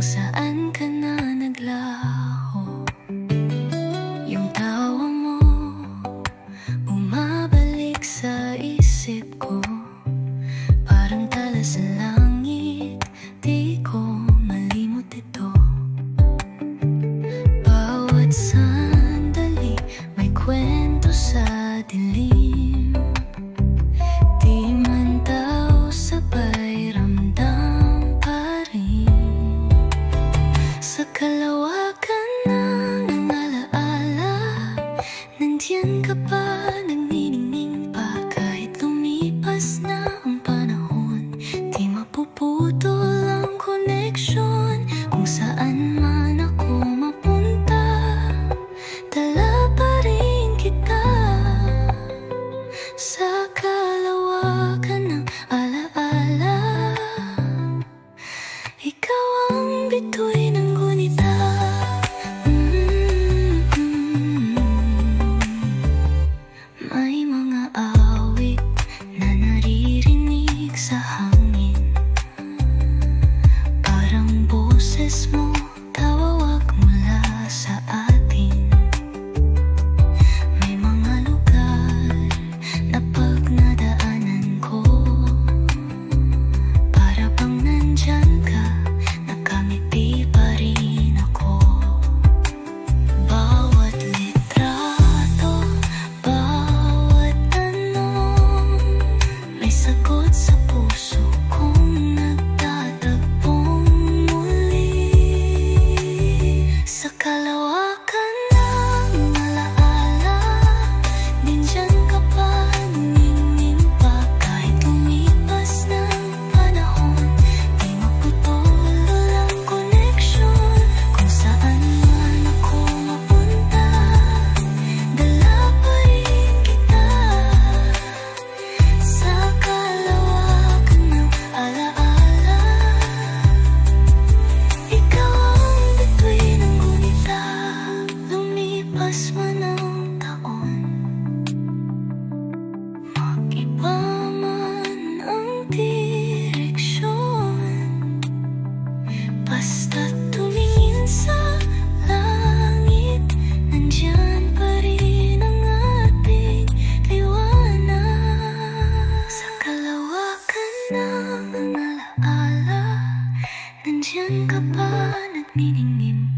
kung saan ka na naglaho. Yung tawa mo bumabalik sa isip ko, parang tala sa langit, di ko malimot ito. Bawat sandali may kwento sa dilim, di man daw sabay ramdam pa rin. Sa kalawakan ng alaala, nandiyan ka pa, nagniningning pa. Kahit lumipas na ang panahon, di mapuputol ang koneksyon. Kung saan man ako mapunta, dala pa rin kita. Sa kalawakan ng alaala, ikaw ang bituin ng gunita. May mga awit na naririnig sa hangin, parang boses mo tawawag mula sa atin. May mga lugar na pag nadaanan ko, para bang nandyan ka, nakangiti pa rin ako. Bawat litrato, bawat tanong, may sagot sa puso kong nagtatagpong muli. Sa kalawakan ng alaala, nandyan ka pa, nangingin pa. Kahit lumipas ng panahon, di maputol ang koneksyon. Kung saan man ako mapunta, dala pa rin kita. Sa kalawakan ng alaala, ikaw ang bituin ng gunita. Lumipas man ang taon, mag-iba man ang direksyon, basta't tumingin sa langit, nandyan pa rin ang ating liwanag. Sa kalawakan ng alaala, nandyan ka pa, nagniningning